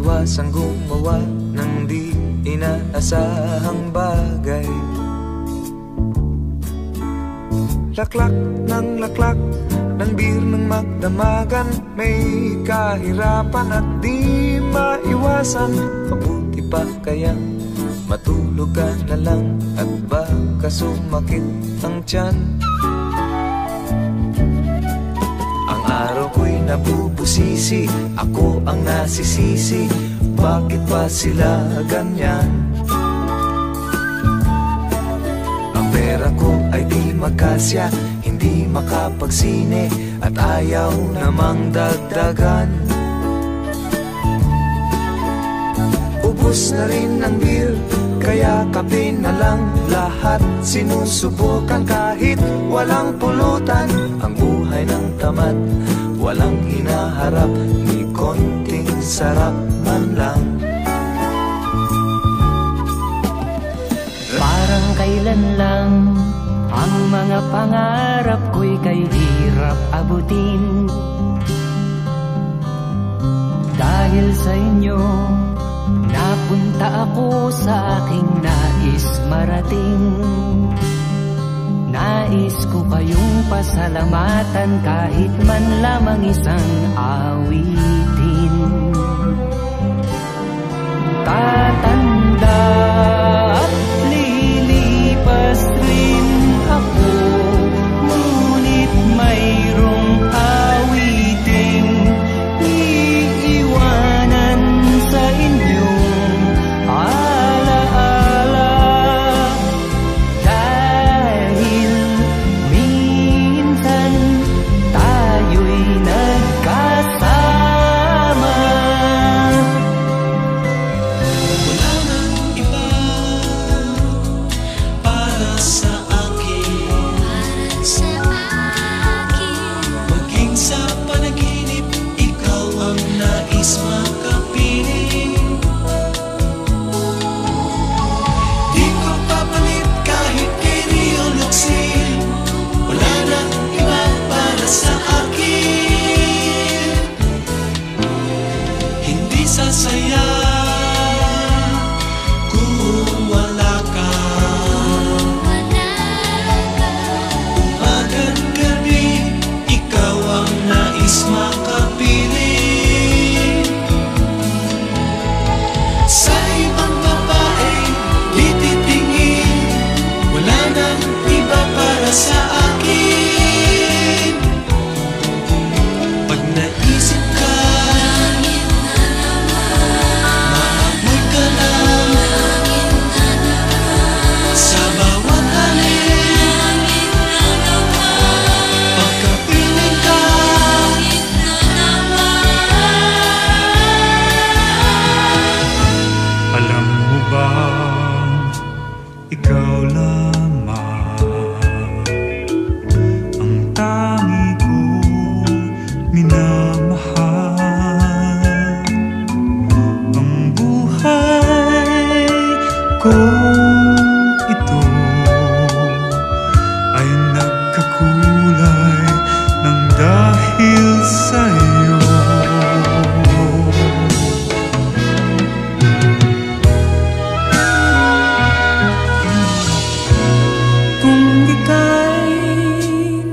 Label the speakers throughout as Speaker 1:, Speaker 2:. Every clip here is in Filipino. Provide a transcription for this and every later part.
Speaker 1: iwasang gumawa ng di inaasahang bagay. Laklak ng laklak ng beer ng magdamagan, may kahirapan at di maiwasan. Mabuti pa kaya matulog ka na lang at baka sumakit ang tiyan. Ang araw ko'y nabubusisi, ako ang nasisisi, bakit ba sila ganyan? Ang pera ko ay di magkasya, hindi makapagsine at ayaw namang dagdagan. Ubus na rin ang beer, kaya kape na lang lahat. Sinusubukan kahit walang pulutan, ang buhay ng tamad, walang hinaharap, ni konting sarap man lang.
Speaker 2: Parang kailan lang ang mga pangarap ko'y kay hirap abutin. Dahil sa inyo napunta ako sa aking nais marating. Nais ko kayong pasalamatan kahit man lamang isang awitin. Tatanda at lilipas rin ako, ngunit mayroong awiting iiwanan sa inyong alaala. Dahil minsan tayo'y nagkasama.
Speaker 3: Wala nang iba para sa akin, maging sa panaginip, ikaw ang nais makapiling. Di ko papalit kahit kay Rio Luxil, wala nang iba para sa akin. Hindi sasaya kung wala ka, umagat gabi, ikaw ang nais makapiling. Sa ibang babae di titingin, wala nang iba para sa akin. Pag naisip ka, maamoy ka lang sa bawat alin. Pagkapiling ka,
Speaker 4: Alam mo ba, ikaw lamang ang tangi kong minamahal. Ang buhay ko ito ay nagkakulay ng dahil sa'yo. Kung ika'y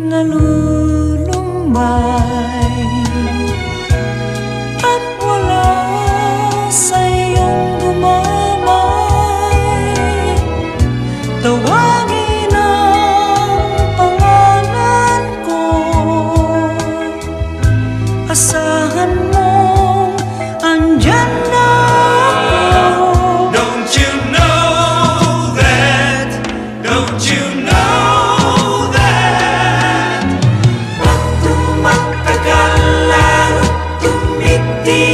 Speaker 4: nalulumbay at wala sa iyong gumamay, tawagin ang pangalan ko. Asahan mong andyan na ako.
Speaker 3: don't you know that? Don't you know that? Pag tumatagal lalo tumitibay,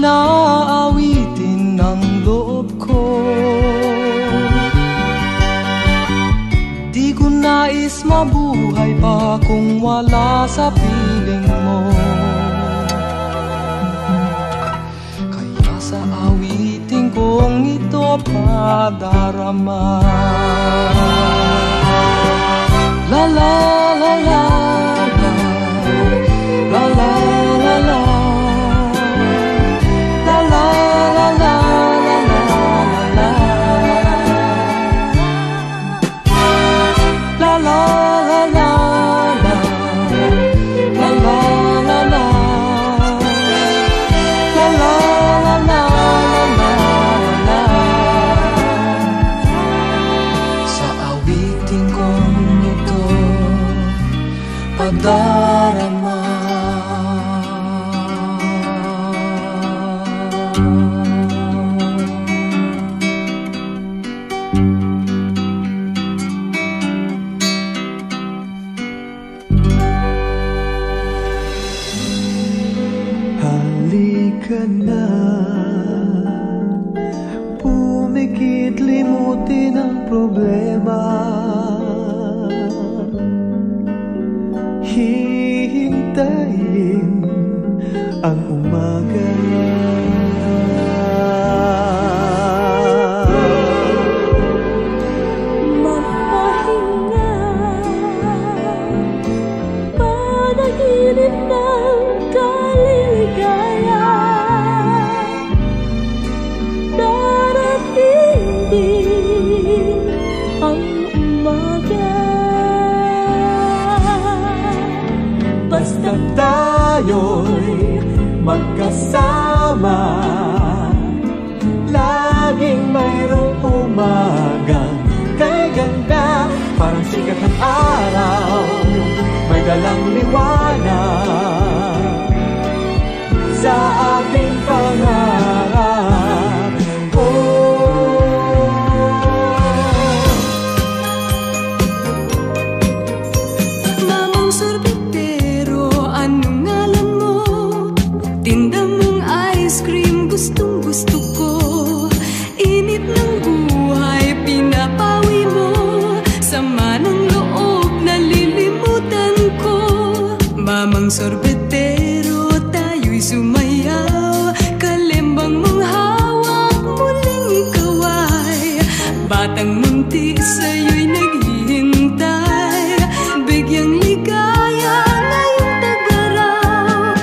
Speaker 1: naawitin ng loob ko. Di ko nais mabuhay pa kung wala sa piling mo. Kaya sa awitin kong ito padarama. La la la la la, la la la la, la la la la, la la la la, la la la la, la la la la, la la la la. Sa awitin kong ito padarama. Halika na, pumikit, limutin ang problema. Hihintayin ang umaga.
Speaker 5: Mapahinga, panaginip ng kaliligaya. Darating din ang umaga.
Speaker 1: Basta tayo'y magkasama, laging mayroong umagang kay ganda. Parang sikat ng araw, may dalang liwanag sa ating pangarap.
Speaker 5: Mamang sorbetero, anong ngalan mo? Tinda mong ice cream, gustong gusto ko. Init ng buhay, pinapawi mo. Sama ng loob, nalilimutan ko. Mamang sorbetero, tayo'y sumayaw. Kalembang mong hawak, muling ikaw ay batang munti, sa'yo'y naghihintay. Bigyang ligaya, ngayong tagaraw.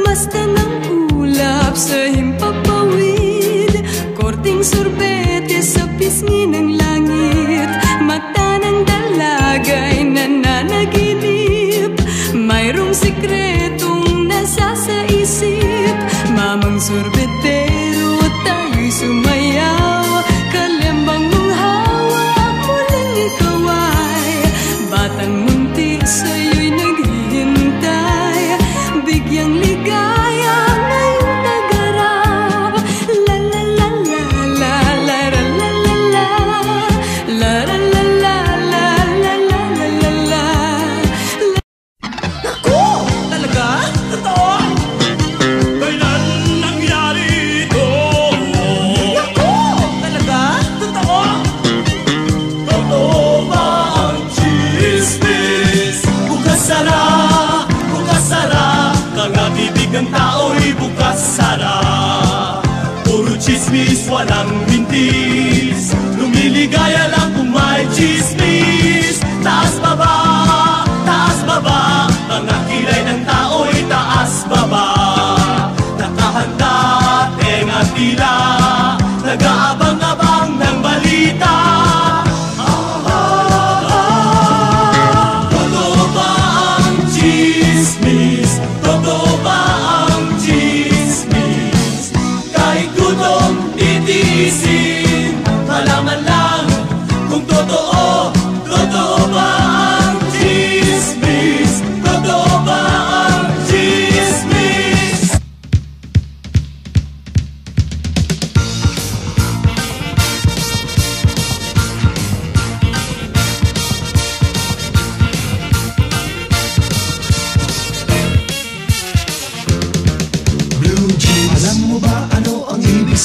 Speaker 5: Masta ng ulap sa himpapawid, korting sorbete sa pisngi ng langit. Mata ng dalaga'y nananaginip, mayroong sikretong nasa sa isip. Mamang sorbetero, tayo'y sumayaw. Kalembang mong hawak, muling ikaw ay batang munti, sa'yo'y naghihintay. Bigyang ligaya, ngayong tagaraw. La la la la la, la la la la, la la la la, la la la la la.
Speaker 3: Naku! Talaga? Totoo? Kailan nangyari ito? Naku! Talaga? Totoo? Totoo ba ang chismis? Bukas sara, kang bibig ng tao'y bukas sara. Puro chismis, walang mintis, lumiligaya lang kung may chismis. Taas baba, mga kilay ng tao'y taas baba. Nakahanda, tenga tila, nag-aabang-abang ng balita. Totoo ba ang chismis? Totoo ba ang chismis? Kahit gutom titiisin, malaman lang kung totoo. Totoo ba ang chismis?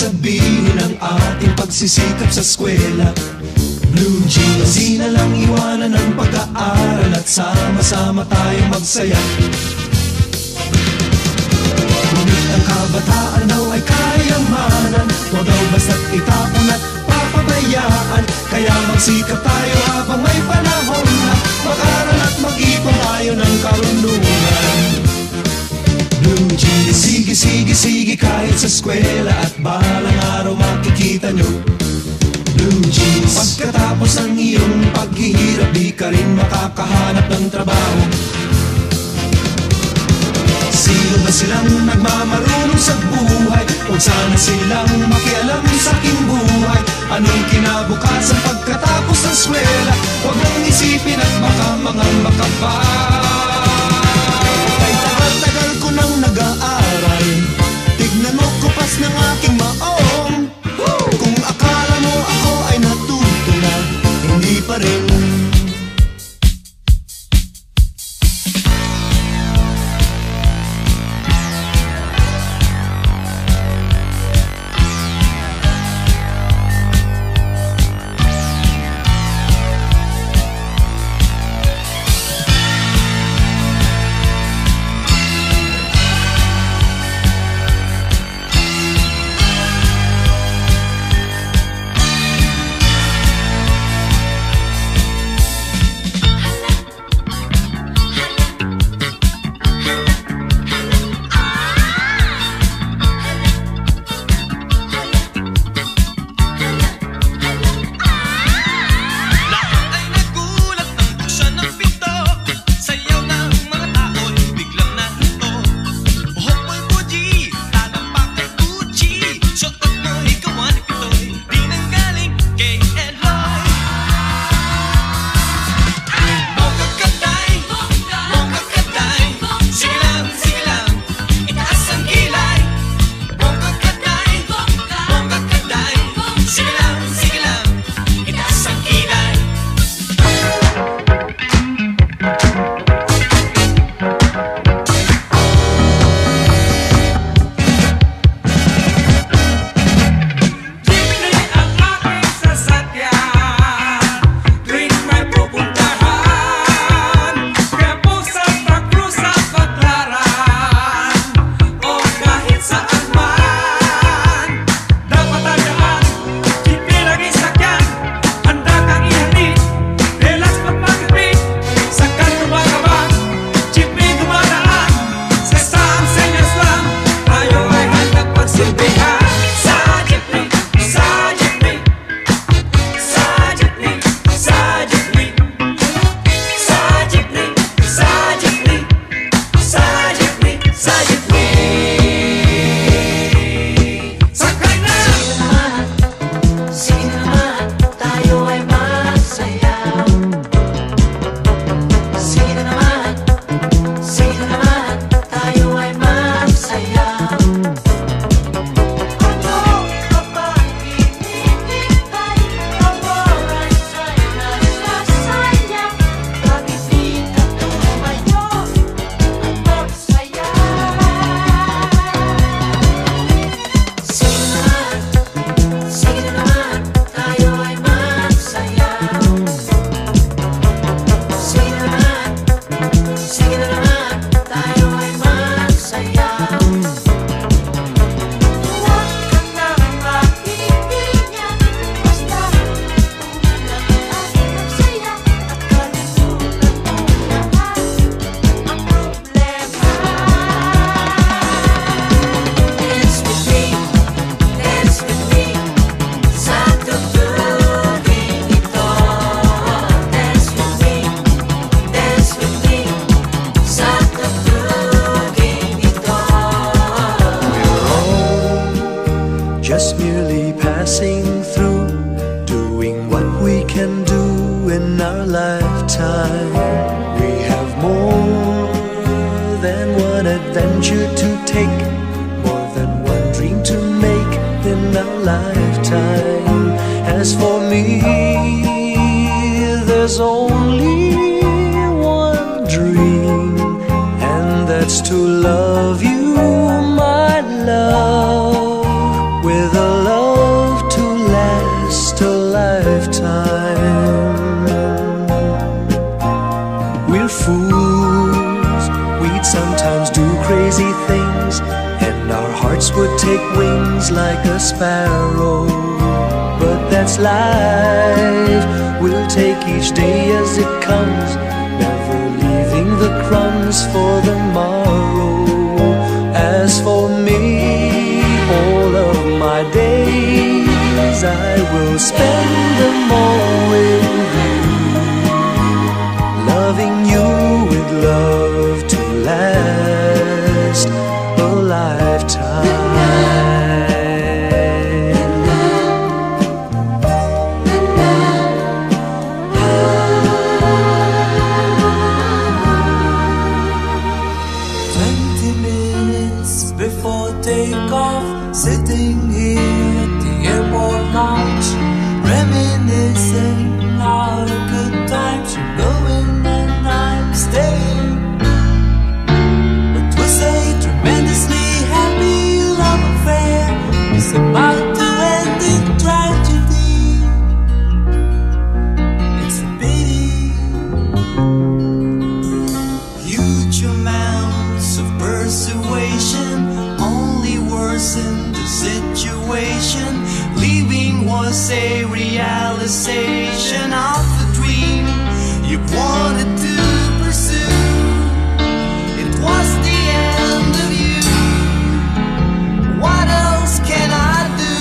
Speaker 1: sabihin ang ating pagsisikap sa eskwela. Blue jeans, di na lang iwanan ang pag-aaral at sama-sama tayong magsaya. Ngunit ang kabataan daw ay kayamanan, huwag daw basta't itapon at papabayaan. Kaya magsikap tayo habang may panahon na mag-aral at mag-ipon tayo ng karunungan. Blue jeans, sige, sige, sige kahit sa eskwela at balang araw makikita nyo. Blue jeans, pagkatapos ng iyong paghihirap, di ka rin makakahanap ng trabaho. Sino ba silang nagmamarunong sa buhay? Huwag sana silang makialam sa aking buhay. Anong kinabukasan pagkatapos ng eskwela? Huwag mong isipin at baka mangamba ka pa. Kay tagal-tagal ko nang nag-aaral, tignan mo kupas ng aking maong. Kung akala mo ako ay natuto na, hindi pa rin.
Speaker 6: just merely passing through, doing what we can do in our lifetime. We have more than one adventure to take, more than one dream to make in our lifetime. As for me, there's only one dream, and that's to love you, my love, with a would take wings like a sparrow. But that's life. We'll take each day as it comes, never leaving the crumbs for the morrow. As for me, all of my days I will spend them all with you, loving you with love to last a lifetime.
Speaker 7: Sitting here at the airport lounge, reminiscing all the good times. You're going and I'm staying, but we'll say tremendously happy love affair is about to end in tragedy. It's a pity. Huge amounts of persuasion only worsen the situation. Leaving was a realization of the dream you wanted to pursue. It was the end of you. What else can I do?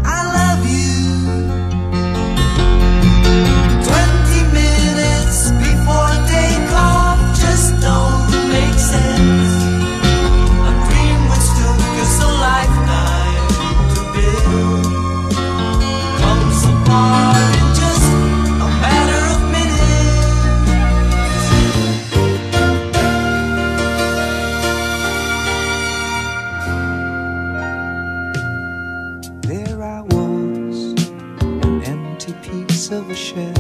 Speaker 7: I love you. 20 minutes before takeoff just don't make sense.
Speaker 1: Of a shell,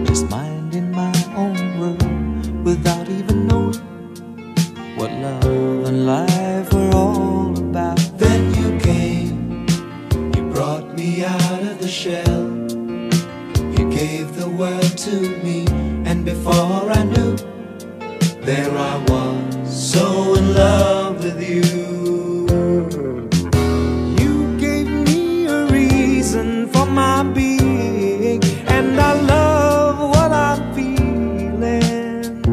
Speaker 1: just minding my own world, without even knowing what love and life were all about. Then you came, you brought me out of the shell, you gave the word to me, and before I knew, there I was, so in love with you. You gave me a reason for my being, and I love what I'm feeling.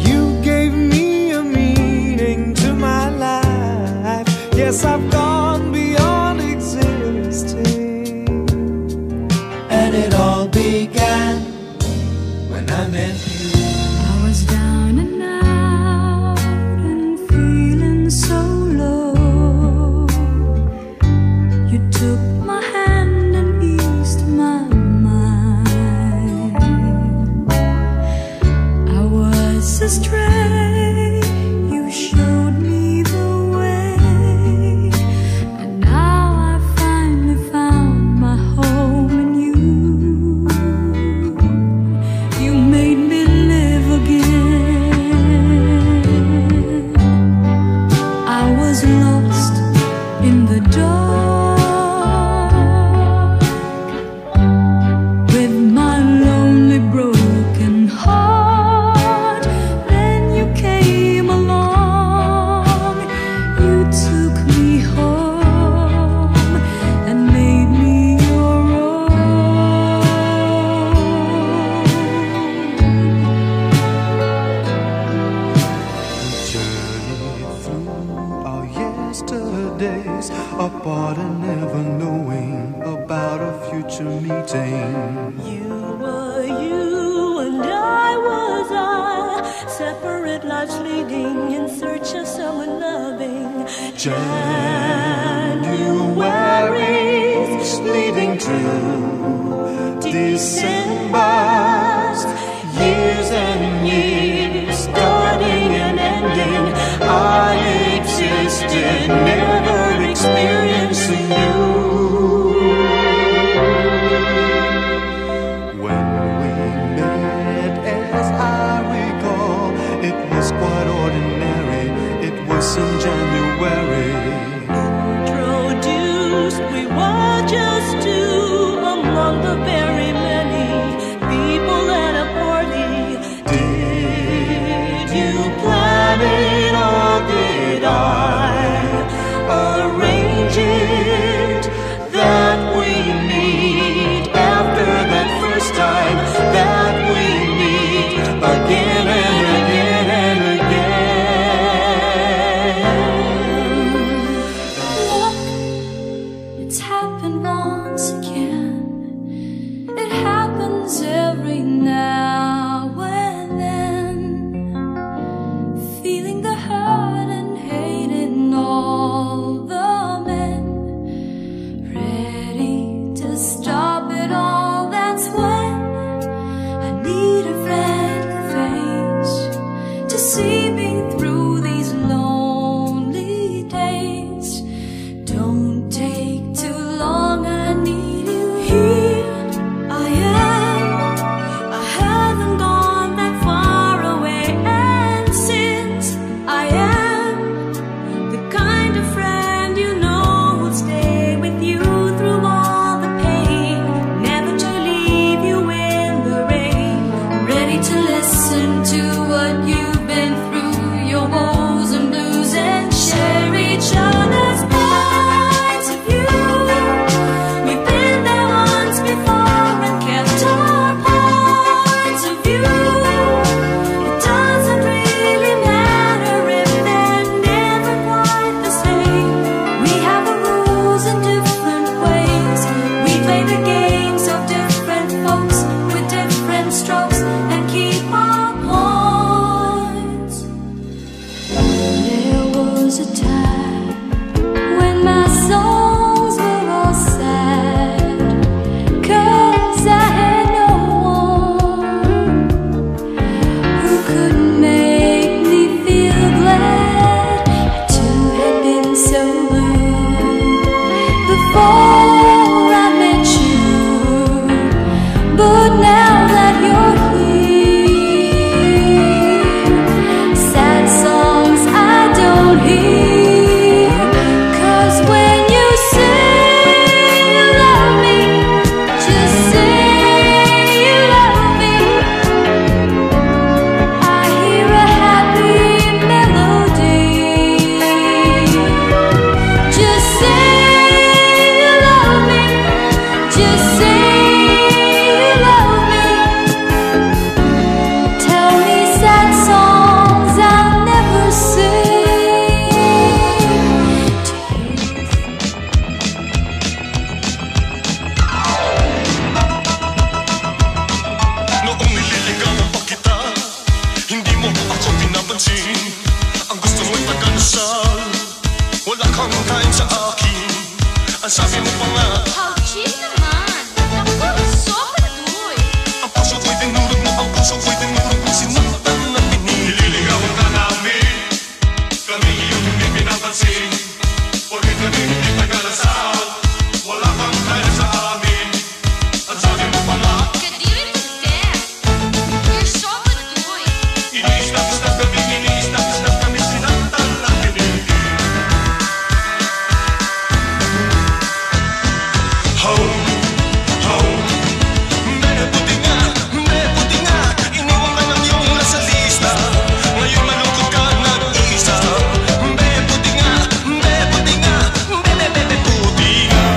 Speaker 1: You gave me a meaning to my life. Yes, I've gone beyond existing. And it all began when I met you.
Speaker 5: I was down and out and feeling so low. You took my hand and eased my mind. I was astray, you showed me the way, and now I finally found my home in you. You made me live again. I was lost in the dark with my lonely broken heart. Then you came along, you took me home and made me your own.
Speaker 1: Journey through our yesterdays, apart and never knowing about a future meeting.
Speaker 4: You were you and I was I, separate lives leading in search of someone loving.
Speaker 1: Januaries leading to Decembers, years and years, starting and ending. I existed, never experiencing you. When we met, as I recall, it was quite ordinary. It was in January.
Speaker 4: Introduced, we were just two among the very many people at a party. Did you play
Speaker 3: mo ako pinapansin. Ang gusto mo'y taga-nasal, wala kang time sa akin. Ang sabi mo pa nga,
Speaker 8: how chill naman. Naku, sobrang duy.
Speaker 3: ang puso ko'y tinurog mo, ang puso ko'y tinurog mo. Sinaktan na pinili. Nililigawan ka namin, kami iyong hindi pinapansin. Porkit kami hindi taga-nasal, wala kang time sa amin. Ang sabi mo pa nga,
Speaker 8: Kadiri to death. You're sobrang duy.
Speaker 3: ini-stop kami, ini-stop kami. Sinaktan na pinili. Buti nga, iniwan ka ng iyong nasa lista. Ngayon malungkot ka nag-iisa. Buti nga, buti nga.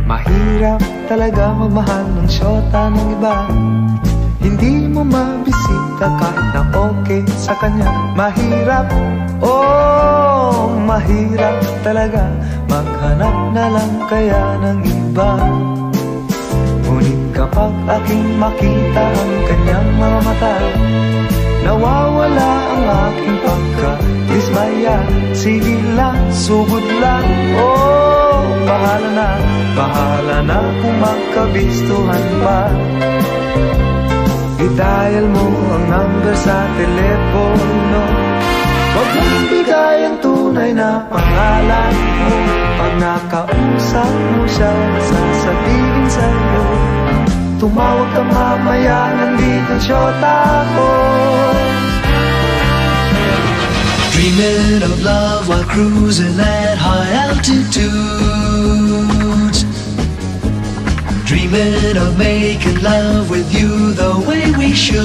Speaker 1: Mahirap talaga magmahal ng syota ng iba. Hindi mo mabisita kahit na okay sa kanya. Mahirap, oh, mahirap talaga maghanap na lang kaya ng iba. Ngunit kapag aking makita ang kanyang mga mata, nawawala ang aking pagka-dismaya. Sige lang, sugod lang, oh, bahala na kung magkabistuhan pa. I-dial mo ang number sa telepono. Huwag mong bigay ang tunay na pangalan mo. Pag nakausap mo siya, sasabihin sa'yo, tumawag ka mamaya, nandito ang syota ko.
Speaker 6: Dreaming of love while cruising at high altitudes. Dreaming of making love with you the way we should.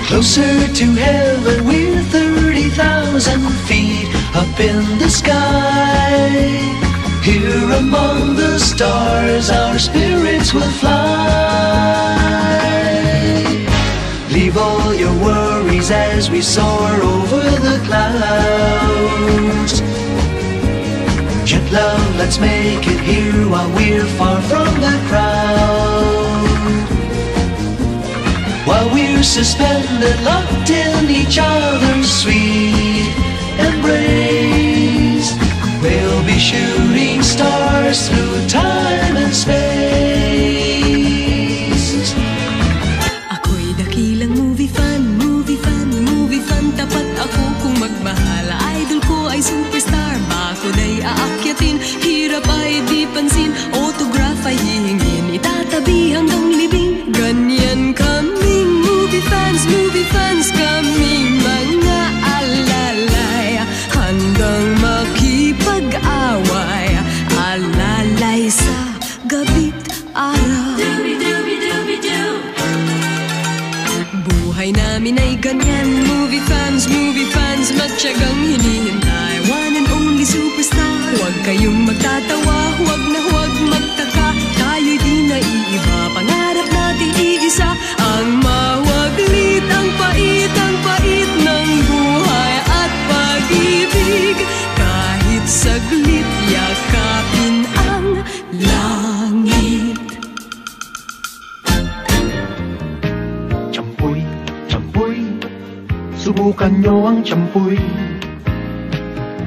Speaker 6: Closer to heaven, we're 30,000 feet up in the sky. Here among the stars, our spirits will fly. Leave all your worries as we soar over the clouds. Jet love, let's make it here while we're far from the crowd. While we're suspended, locked in each other's sweet embrace, we'll be shooting stars through time and space.
Speaker 4: Ako'y dakilang movie fan. Tapat ako kung magmahal. Idol ko ay superstar. Bakod ay aakyatin, hirap ay di pansin. Autograph ay hihingin, itatabi hanggang libing. Ganyan kaming movie fans kaming mga alalay. Hanggang makipag-away, alalay sa gabit araw. Buhay namin ay ganyan, movie fans, matyagang hinihintay. One and only superstar. Huwag kayong magtatawa, huwag na huwag magtaka. Tayo'y di naiiba, pangarap natin iisa. Ang mawaglit, ang pait ng buhay at pag-ibig. Kahit saglit, yakapin ang langit.
Speaker 1: Subukan nyo ang champuy.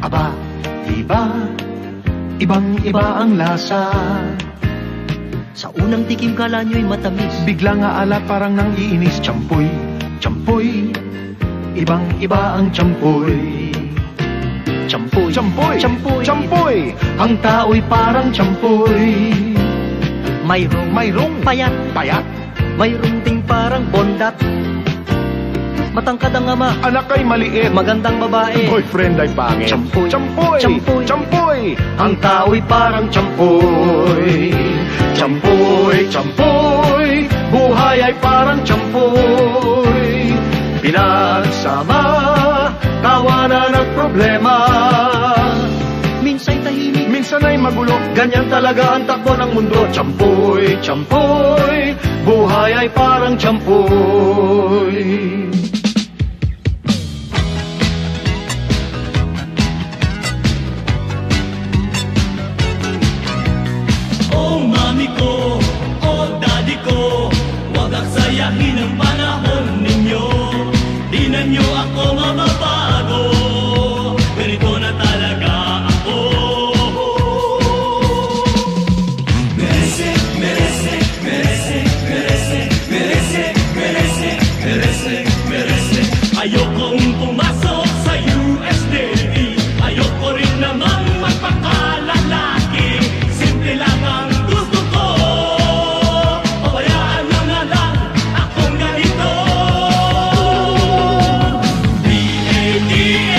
Speaker 1: Aba, ibang-iba ang lasa.
Speaker 2: Sa unang tikim kala nyo'y matamis,
Speaker 1: Biglang aalat parang nang iinis. Champuy, ibang-iba ang champuy. Champuy, ang tao'y parang champuy.
Speaker 2: mayroong payat, mayroong ding parang bondat. Matangkad ang ama,
Speaker 1: Anak ay maliit,
Speaker 2: magandang babae.
Speaker 1: boyfriend ay pangit.
Speaker 2: Champuy.
Speaker 1: Ang tao'y parang champuy. Buhay ay parang champuy. Pinagsama, tawanan at problema.
Speaker 2: Minsa'y tahimik,
Speaker 1: Minsan ay magulo, ganyan talaga ang takbo ng mundo. Champuy, buhay ay parang champuy.
Speaker 3: Oh mami ko, oh daddy ko, wag aksaya Gayahin ang panahon ninyo, di na nyo ako mababago. Ganito na talaga ako. Merece, merece, merece, merece, merece, merece, merece, merece. Ayokong pumasok sa USDA, ayoko rin namang magpakalalaki. Simple lang ang gusto ko, pabayaan nyo na lang akong ganito. B-A-D-A-M,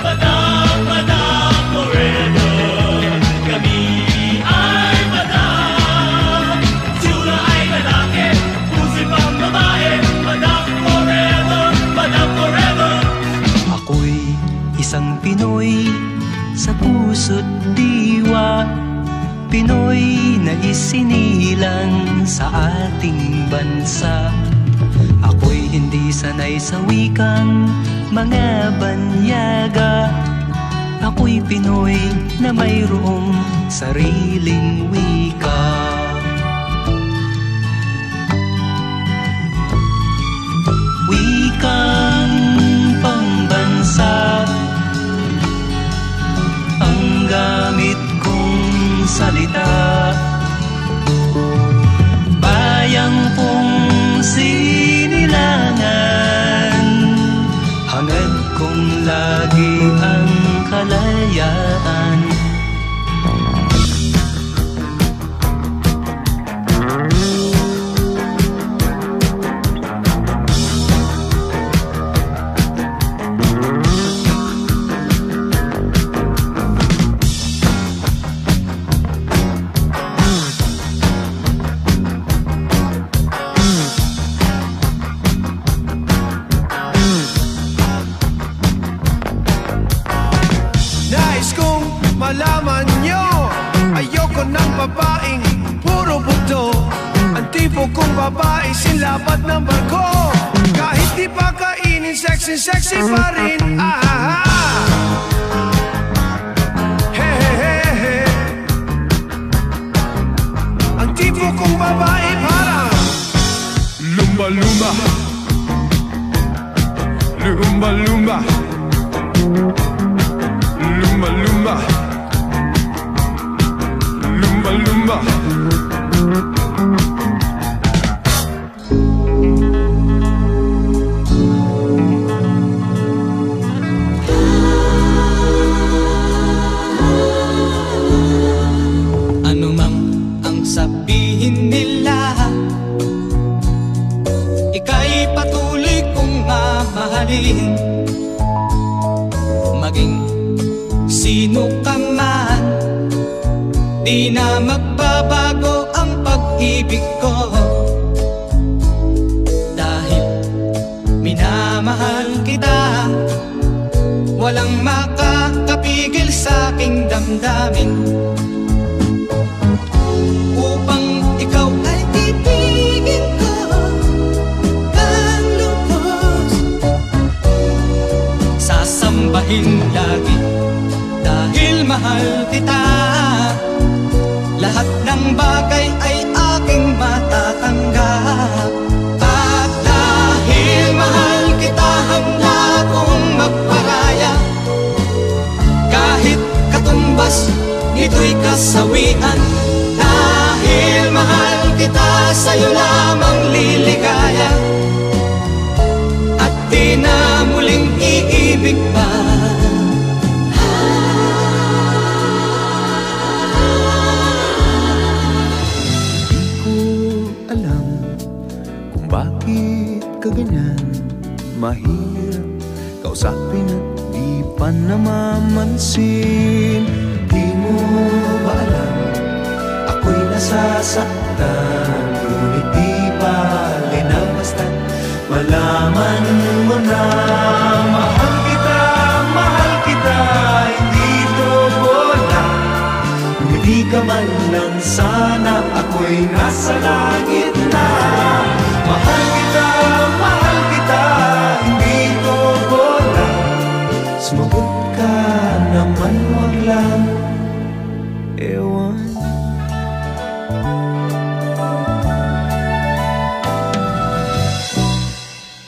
Speaker 3: Badak, badak, forever. Kami ay badak, tsura ay lalaki, puso pang babae. Badak forever, badak forever.
Speaker 9: Ako'y isang Pinoy sa puso't diwa, Pinoy na isinilang sa ating bansa. Ako'y hindi sanay sa wikang mga banyaga, ako'y Pinoy na mayroong sariling wika. Wikang pambansa ang gamit kong salita, bayang kong sinilangan, hangad kong lagi ang kalayaan.
Speaker 1: Nais kong malaman nyo, ayoko ng babaeng puro buto. Ang tipo kong babae, sinlapat ng barko. Kahit di pa kainin, sexy, sexy pa rin. He he he he. Ang tipo kong babae parang lumba lumba, lumba lumba, lumba lumba, lumba lumba.
Speaker 7: Ano mang ang sabihin nila, ika'y patuloy kong mamahalin. Maging sino ka man, di na magbabago ang pag-ibig ko. Dahil minamahal kita, walang makakapigil sa aking damdamin. Upang ikaw ay ibigin ko ng lubos, sasambahin lagi dahil mahal kita. Lahat ng bagay ay aking matatanggap. At dahil mahal kita, handa kong magparaya. Kahit katumbas, ito'y kasawian. Dahil mahal kita, sa'yo lamang liligaya. At di na muling iibig pa.
Speaker 1: Bakit ka ganyan? Mahirap kausapin at di pa namamansin. Di mo ba alam, ako'y nasasaktan, ngunit di bali na basta't malaman mo na. Mahal kita, hindi to bola. Hindi ka man lang sana, ako'y nasa langit na. Mahal kita, hindi ko bola. Sumagot ka naman, wag lang ewan.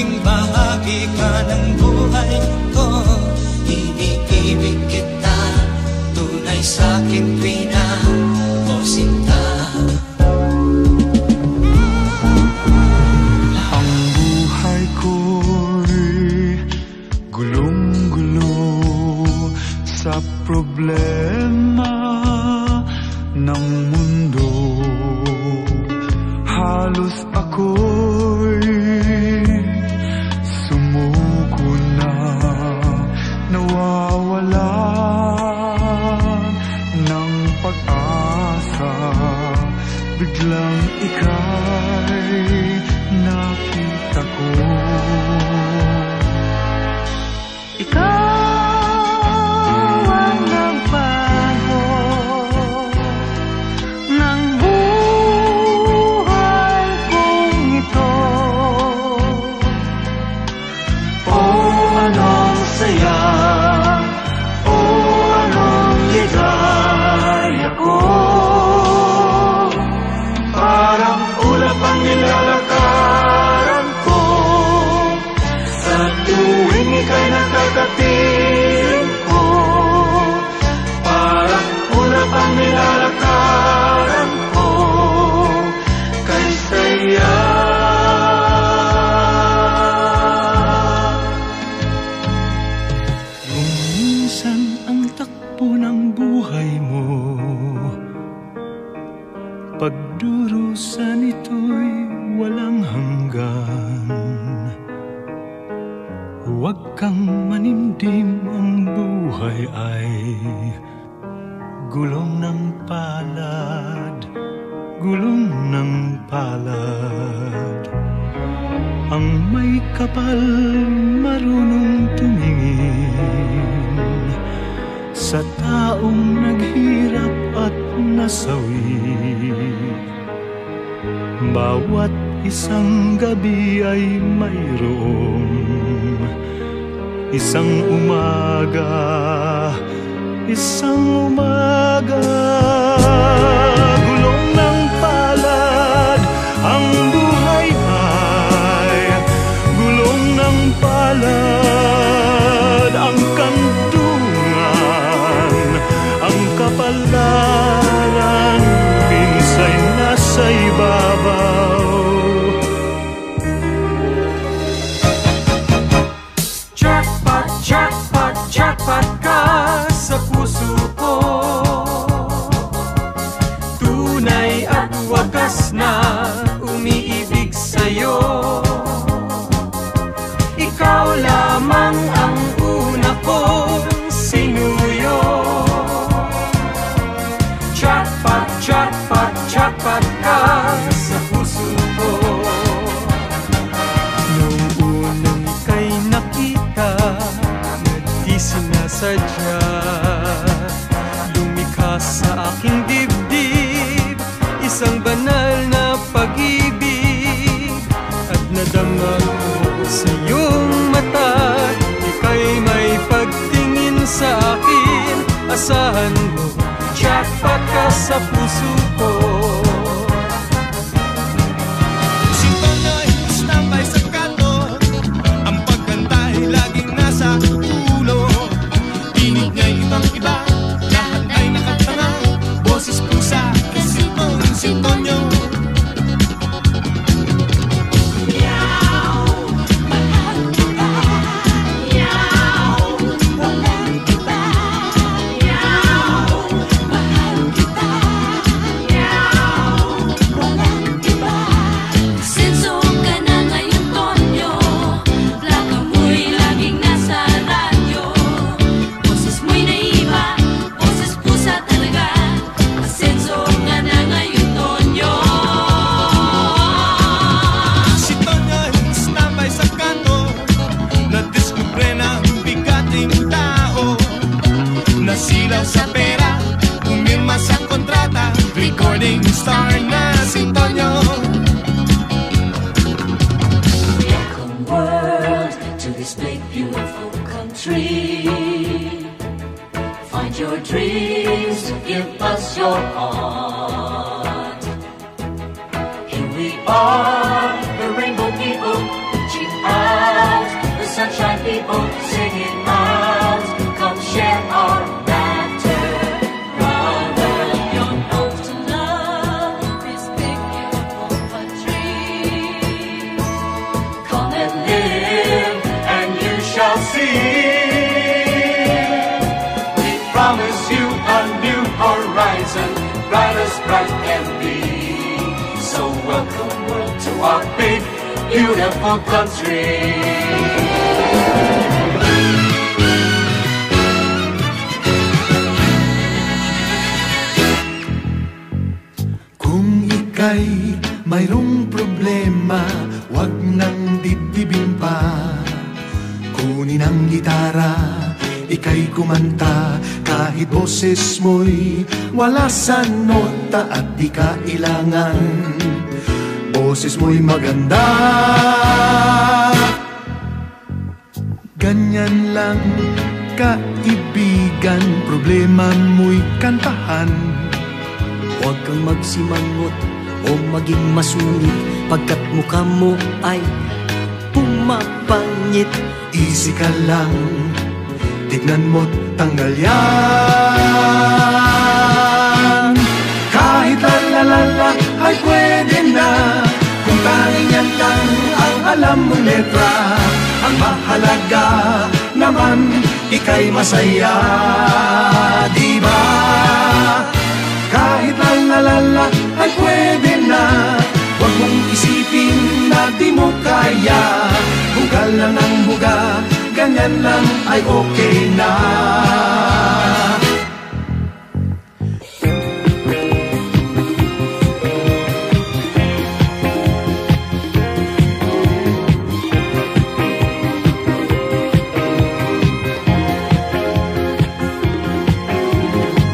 Speaker 7: Naging bahagi ka ng buhay ko. Iniibig kita, tunay sa'kin tuwina o sinta.
Speaker 6: Ang buhay ko'y gulong-gulo sa problema ng mundo. Halos ako'y sumuko na, nawawalan ng pag-asa. Biglang ika'y nakita ko. Ikaw ang nagbago ng buhay kong ito. Oh, anong saya, oh, anong ligaya ko. Parang ulap ang nilalakaran ko sa tuwing ika'y nagkakatingin ko. Parang ulap ang nilalakaran ko kay saya. Kung minsan ang takbo ng buhay mo, pagdurusan ito'y walang hanggan. Huwag kang manimdim, ang buhay ay gulong ng palad, gulong ng palad. Ang may kapal marunong tumingin sa taong naghirap at nasawi. Bawat isang gabi ay mayroong isang umaga, isang umaga. Gulong ng palad, ang buhay ay gulong ng palad. Ang kantungan, ang kapalaran, minsa'y nasa ibabaw. Jackpot, jackpot, jackpot ka sa puso ko. Tunay at wagas na umiibig sa'yo. Ikaw lamang ang una kong sinuyo. Jackpot, jackpot, jackpot ka sa puso ko. Nung unang ika'y nakita, na di sinasadya, lumikha sa aking dibdib isang banal na pag-ibig. At nadama ko sa iyong mata, ika'y may pagtingin sa akin. Asahan mo, jackpot ka sa puso ko.
Speaker 3: Sintonyo'y standby sa kanto, ang pagkanta'y laging nasa ulo. Tinig niya'y ibang-iba, lahat ay nakatanga. Boses pusa, isipong sintonyo. Nasilaw sa pera, umirma sa kontrata, recording star na Sintonyo.
Speaker 10: Welcome world to this big beautiful country. Find your dreams to give us your heart. Here we are, the rainbow people, reaching out. beautiful country.
Speaker 1: Kung ika'y mayroong problema, wag nang dibdibin pa. Kunin ang gitara, ika'y kumanta, kahit boses mo'y wala sa nota at di kailangan boses mo'y maganda. Ganyan lang kaibigan, problema mo'y kantahan.
Speaker 11: Huwag kang magsimangot o maging masulit, pagkat mukha mo ay pumapangit.
Speaker 1: Easy ka lang, tignan mo't tanggal yan. Kahit lalalala ay pwede na, kung tanging yan lang ang alam mong letra. Ang mahalaga naman, ika'y masaya, diba? Kahit lalalala ay pwede na, huwag mong isipin na di mo kaya. Buga lang ang buga, ganyan lang ay okay na.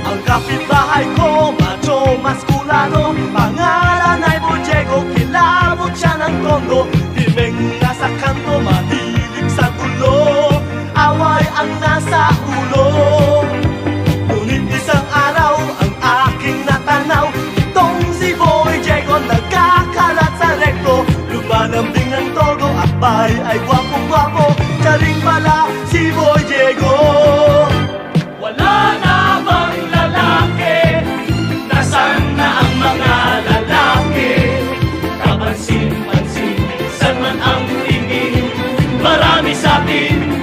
Speaker 3: Ang kapitbahay ko, macho, maskulado, pangalan ay Bojego, kilabot siya ng tondo. Timeng nasa kanto, mahilig sa gulo, away ang nasa ulo. Ngunit isang araw, ang aking natanaw, itong si Bojego nagkakalat sa rekto. Lumalambing ng todo, abay ay gwapo-gwapo, siya rin pala si Bojego. Wala na bang lalaki? Nasaan na ang mga lalaki? Kapansin-pansin, saan man ang tingin, marami sa atin